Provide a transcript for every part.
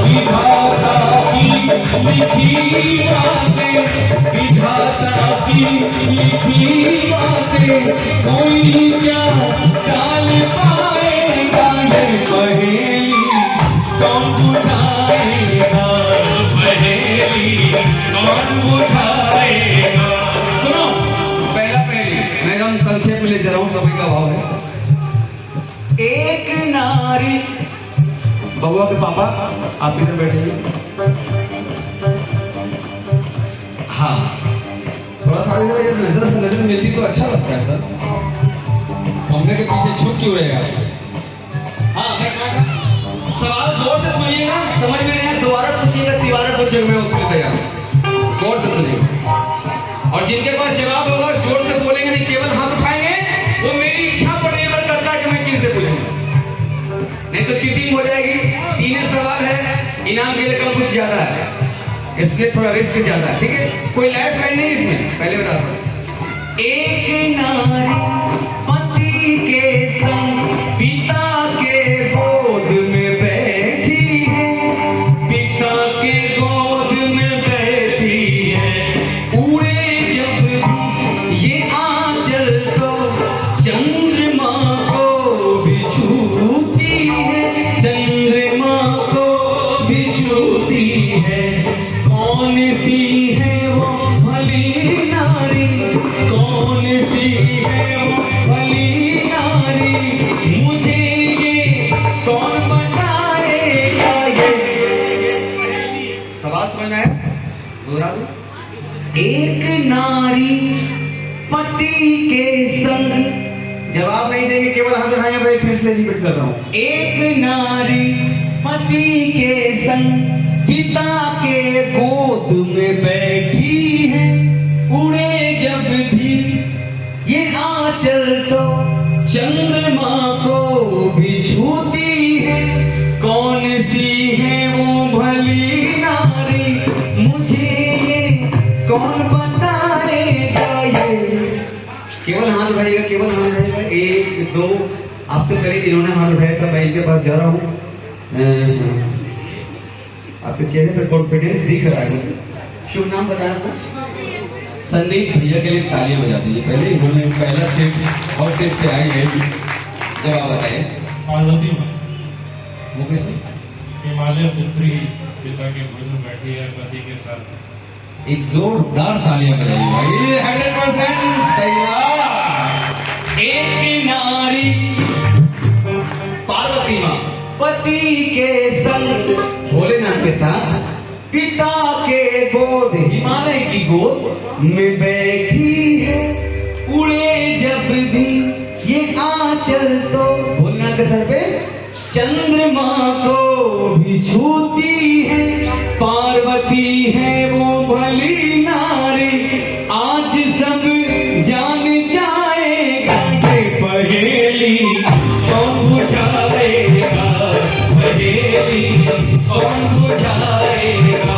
विधाता की लिखी बातें, विधाता की लिखी बातें, कोई क्या टाल पाएगा ये पहेली कौन बुझाएगा, पहेली कौन बुझाएगा। सुनो पहला पहेली मैं एकदम संक्षेप में ले जा रहा हूँ, सभी का भाव है। एक नारी, बउआ के पापा आप इधर बैठे, हाँ थोड़ा सा नजर से नजर मिलती तो अच्छा लगता है सर, पंखे के पीछे छुप क्यों रहेगा। हाँ मैं सवाल गौर से सुनिएगा, समझ में नहीं आया दोबारा पूछिएगा, तिबारा पूछिएगा, मैं उसमें तैयार, गौर से सुनिएगा। और जिनके पास जवाब होगा जोर से बोलेंगे, नहीं केवल हाथ उठाएंगे, वो मेरी इच्छा पर निर्भर करता है कि मैं किससे पूछूं, नहीं तो चीटिंग हो जाएगी। 3 सवाल है, इनाम की रकम कुछ ज्यादा है, इसलिए थोड़ा रिस्क ज्यादा है, ठीक है। कोई लाइफ लाइन नहीं इसमें, पहले बता दो। एक नारी पति के संग पिता के गोद में बैठी है, पिता के गोद में बैठी है, उड़े जब भी ये आंचल तो चंद्रमा को भी छूती है, चंद्रमा को भी छूती है। कौन सी है वो भली नारी, कौन सी है वो भली नारी, मुझे ये कौन बताएगा ये। सवाल समझ में आया, दोहरा दो। एक नारी पति के संग, जवाब नहीं देंगे केवल हाथ उठाएंगे, भाई फिर से रिपीट कर रहा हूं। एक नारी पति के संग पिता के गोद में बैठी है, उड़े जब भी ये आंचल तो चंद्रमा को भी छूती है। कौन सी है वो भली नारी, मुझे ये कौन बताएगा ये। केवल हाथ उठाइएगा, केवल हाथ उठाइएगा। 1 2 आपसे पहले इन्होंने हाथ उठाया था, मैं इनके पास जा रहा हूँ। आपके चेहरे पर कॉन्फिडेंस दिख रहा है मुझे। शुभ नाम बताया आपका? संदीप भैया के लिए तालियां बजा दीजिए। पहले इन्होंने पहला सेट और सेट पे आई है, जवाब बताइए। पार्वती वो कैसे? हिमालय पुत्री पिता के गोद में बैठी है पति के साथ। एक जोरदार तालियां बजाइए भाई, 100% सही बात। एक नारी पार्वती माँ पति के संग भोलेनाथ के साथ पिता के गोद, हिमालय की गोद में बैठी है, उड़े जब भी ये आंचल तो भोलेनाथ के सर पे चंद्रमा को भी छूती है। पार्वती है वो भली नारी, आज सब जान जाएगा ये पहेली कौन बुझाएगा, पहेली कौन बुझाएगा।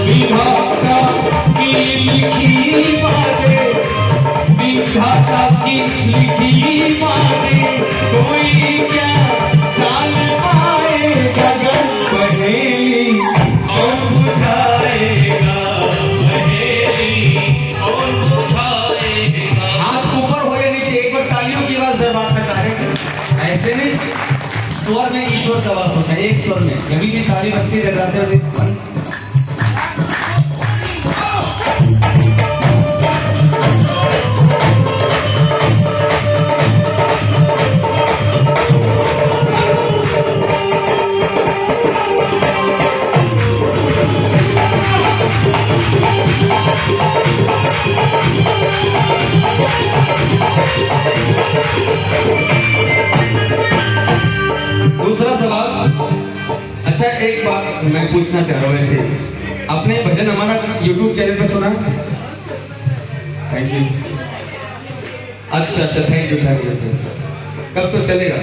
विधाता की लिखी बातें, विधाता की लिखी बातें, कोई क्या साल पाएगा, पहेली कौन बुझाएगा, पहेली कौन बुझाएगा। हाथ ऊपर हो या नीचे, एक बार तालियों की आवाज दरबार में तारे, ऐसे नहीं स्वर में ईश्वर का वास होता है, एक स्वर में कभी भी ताली बजती जगराते हुए। दूसरा सवाल, अच्छा एक बात मैं पूछना चाह रहा हूँ, ऐसे आपने भजन हमारा YouTube चैनल पे सुना? Thank you. अच्छा थैंक यू। कब तो चलेगा?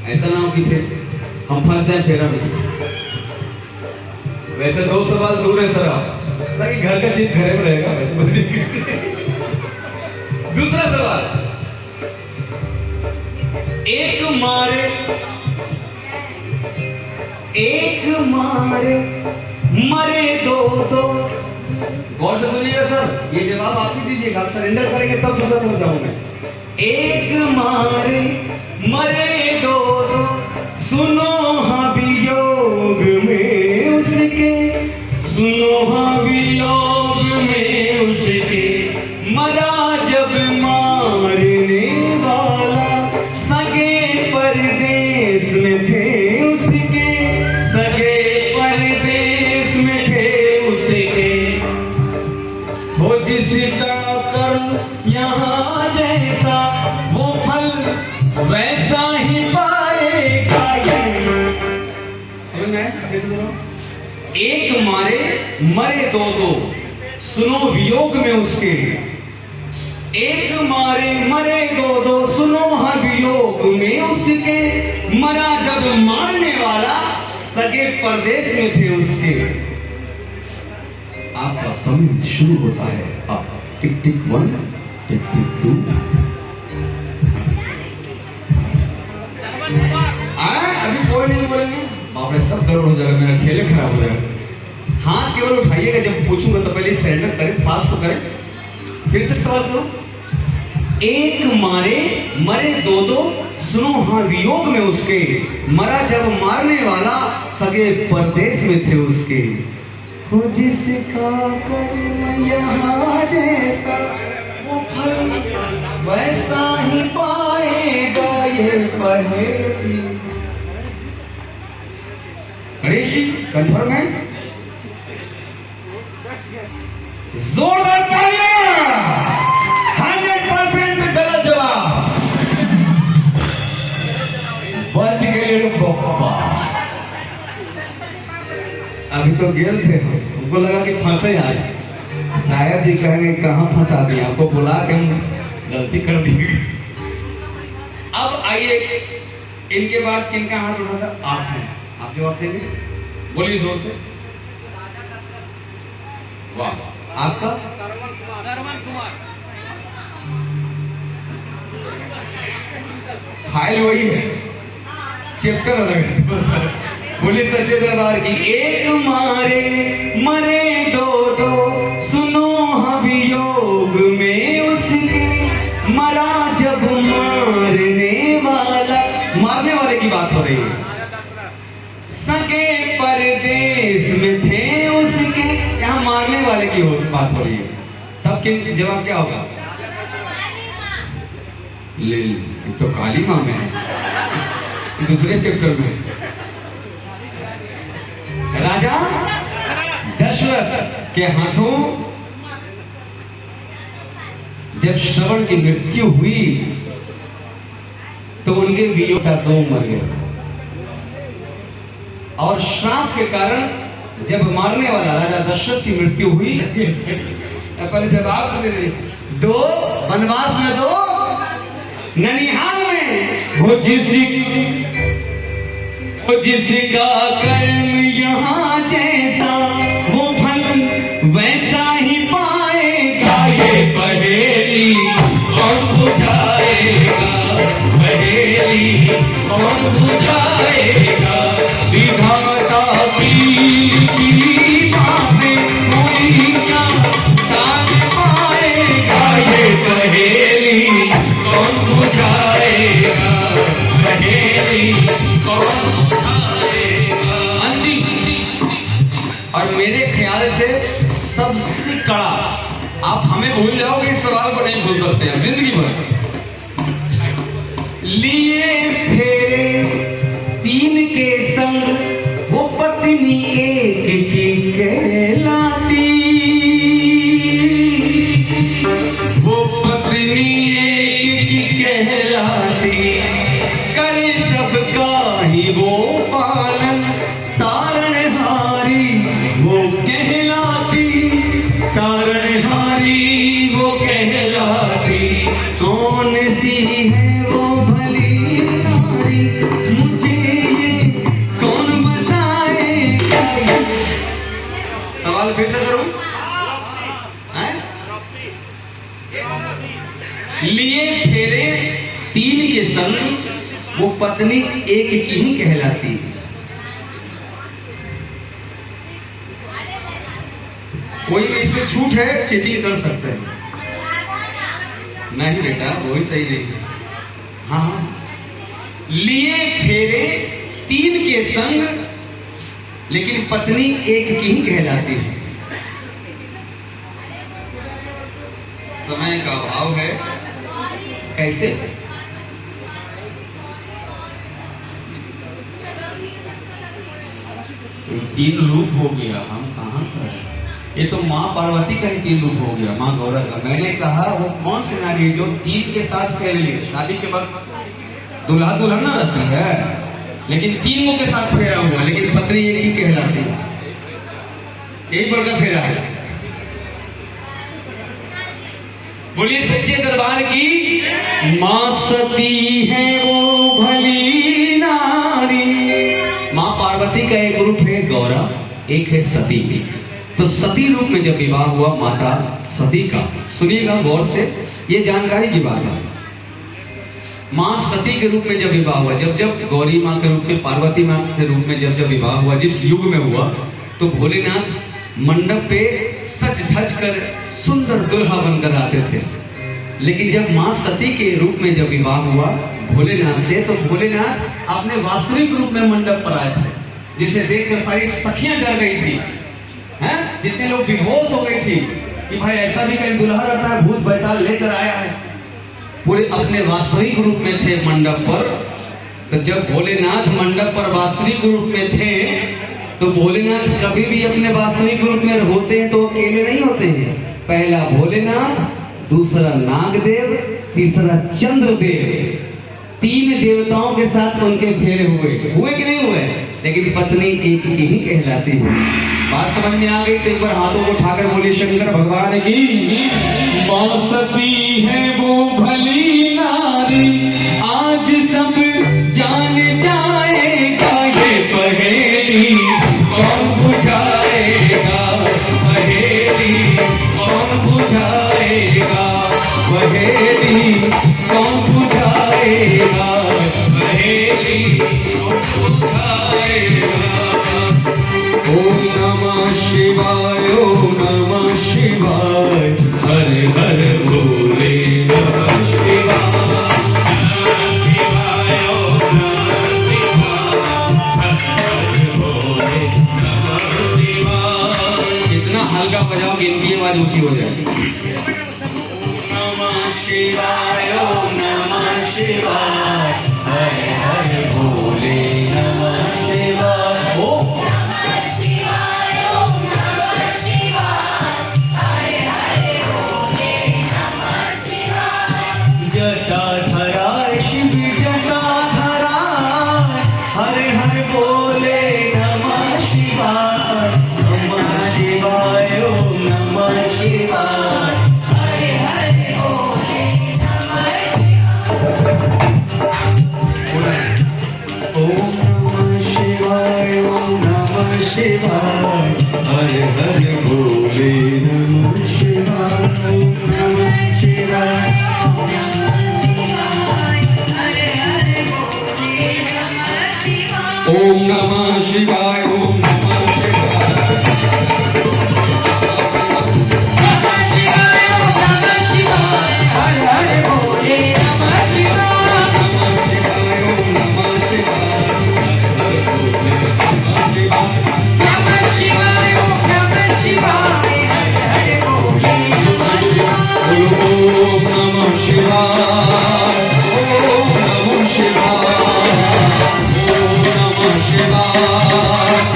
ऐसा ना हो कि फिर हम फंस जाए फेरा में। वैसे 2 सवाल दूर है सर, आप ताकि घर का चीज घरे में रहेगा वैसे। दूसरा सवाल, एक मारे एक मारे मरे दो दो। गौर से सुनिएगा सर, ये जवाब आप ही दीजिएगा, आप सरेंडर करेंगे तब दूसरा हो जाऊंगा। एक मारे मरे दो दो, सुनो हाँ वियोग में उसके, सुनो हाँ वियोग में उसके, मरा जब मारने वाला, सगे परदेश में थे उसके, सगे परदेश में थे उसके। हो जिसका कर्म यहाँ जैसा, वो फल वैसा ही पाएगा। समझ में आया? कैसे बोलो? एक मारे मरे दो दो, सुनो वियोग में उसके। एक मारे मरे दो दो, सुनो हाँ वियोग में उसके, मरा जब मारने वाला, सगे परदेश में थे उसके। आपका समय शुरू होता है। अब टिक टिक 1, टिक टिक 2। अभी कोई नहीं बोलेंगे, बाप रे सब गड़बड़ हो जाएगा, मेरा खेल खराब हो जाएगा। हाथ केवल उठाइएगा जब पूछूंगा तो पहले सरेंडर करें, पास तो करें। फिर से सवाल करो। एक मारे मरे दो दो, सुनो हाँ वियोग में उसके, मरा जब मारने वाला, सगे परदेश में थे उसके। हो जिसका कर्म यहाँ जैसा, वो फल वैसा ही पाएगा, ये पहेली। गणेश जी कंफर्म है? जोरदार तालियां। 100% गलत जवाब। बच गए बप्पा। अभी तो गेल थे, उनको लगा कि फंसे आज। साहब जी कहेंगे कहाँ फंसा दिए आपको, बुला के हम गलती कर दी। अब आइए, इनके बाद किनका हाथ उठा था? आप हैं, आप जवाब देंगे, बोलिए जोर से। वाह, आपका? सरवन कुमार। फाइल वही है, चैप्टर अलग है। पुलिस सच्चे दरबार की। एक मारे मरे दो दो, सुनो हाँ वियोग में उसके, मरा जब मारने वाला, मारने वाले की बात हो रही है, सगे परदेश में थे उसके। यहाँ मारने वाले की बात हो रही है, तब किन जवाब क्या होगा? ले तो काली माँ में है, दूसरे चैप्टर में। राजा दशरथ के हाथों जब श्रवण की मृत्यु हुई तो उनके वियोग का 2 मर गए, और श्राप के कारण जब मारने वाला राजा दशरथ की मृत्यु हुई, पहले जवाब दे दे, 2 वनवास में, 2 ननिहाल में। वो जिसका कर्म यहाँ जैसा, वो फल वैसा ही पाएगा, ये पहेली कौन बुझाएगा, पहेली कौन बुझाएगा। विधाता की बातें कोई क्या जान पाएगा, ये पहेली कौन बुझाएगा, पहेली कौन बुझाएगा। और मेरे ख्याल से सबसे कड़ा, आप हमें भूल जाओगे, इस सवाल को नहीं भूल सकते हैं जिंदगी भर। लिए फेरे 3 के संग, वो पत्नी एक की कहलाती, वो पत्नी एक की कहलाती, करे सबका ही वो पालन, तारणहारी वो कहलाती, तारणहारी वो कहलाती। कौन सी है वो भली नारी, मुझे ये कौन बताएगा। सवाल फिर से करूं? लिए फेरे 3 के संग, वो पत्नी एक की ही कहलाती। कोई भी इसमें झूठ है, चीटिंग कर सकते हैं। नहीं बेटा, वही सही नहीं है। हाँ, लिए फेरे 3 के संग, लेकिन पत्नी एक की ही कहलाती है। समय का अभाव है, कैसे? तीन रूप हो गया, हम कहाँ पर? ये तो माँ पार्वती का ही 3 रूप हो गया, माँ गौरा का। मैंने कहा वो कौन सी नारी है जो 3 के साथ फेरे लिए? शादी के वक्त दूल्हा दुल्हन रहती है, लेकिन 3 के साथ फेरा हुआ, लेकिन पत्नी एक ही कहलाती है। एक बार का फेरा है। बोलिए सच्चे दरबार की। माँ सती है वो भली नारी। माँ पार्वती का एक रूप है गौरा, एक है सती। तो सती रूप में जब विवाह हुआ माता सती का, सुनिएगा गौर से, ये जानकारी की बात है। माँ सती के रूप में जब विवाह हुआ, जब गौरी माँ के रूप में, पार्वती माँ के रूप में जब विवाह हुआ, जिस युग में हुआ, तो भोलेनाथ मंडप पे सज धज कर सुंदर दुल्हा बनकर आते थे। लेकिन जब माँ सती के रूप में जब विवाह हुआ भोलेनाथ से, तो भोलेनाथ अपने वास्तविक रूप में मंडप पर आए थे, जिसे देखकर सारी सखियां डर गई थी, हैं? जितने लोग बेहोश हो गए थे कि भाई ऐसा भी कहीं दुल्हा रहता है, भूत बैताल लेकर आया है। पूरे अपने वास्तविक रूप में थे मंडप पर। तो जब भोलेनाथ मंडप पर वास्तविक रूप में थे, तो भोलेनाथ कभी भी अपने वास्तविक रूप में होते हैं तो अकेले नहीं होते हैं। पहला भोलेनाथ, दूसरा नागदेव, तीसरा चंद्रदेव, 3 देवताओं के साथ उनके फेरे हुए कि नहीं हुए? लेकिन पत्नी एक की ही कहलाती है। बात समझ में आ गई? तो एक बार हाथों को उठाकर बोलिए शंकर भगवान की। सती है वो भली नारी, आज सब जान जाएगा ये पहेली, कौन बुझाएगा पहेली, कौन बुझाएगा पहेली, कौन बुझाएगा पहेली, कौन बुझाएगा। ओम नमः शिवाय, ओम नमः शिवाय, हर हर भोले नमः शिवाय, नमः शिवाय, ओम नमः शिवाय, हर हर भोले नमः शिवाय। जितना हल्का बजाओगे इनकी आवाज ऊंची हो जाएगी। ओम नमः शिवाय, ओम नमः शिवाय, हर हर भोले नमः शिवाय। ओम जटाधराय शिव जटाधराय, हर हर बोले नमः शिवाय, नमः शिवाय, ओम नमः शिवाय, हर हर बोले नमः शिवाय। ओम नमः शिवाय, ओम नमः शिवाय, हर हर बोले नमः शिवाय, ओम नमः शिवाय। ओम नमः शिवाय, ओम नमः शिवाय, नमः शिवाय, ओम नमः शिवाय, हर हर भोले नमः शिवाय, नमः शिवाय, ओम नमः शिवाय, हर हर भोले नमः शिवाय, नमः शिवाय, ओम नमः शिवाय, हर हर भोले नमः शिवाय। ओम नमः शिवाय, ओम नमः शिवाय, ओम नमः शिवाय।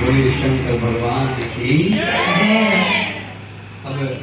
बोलिए शंकर भगवान की जय। अब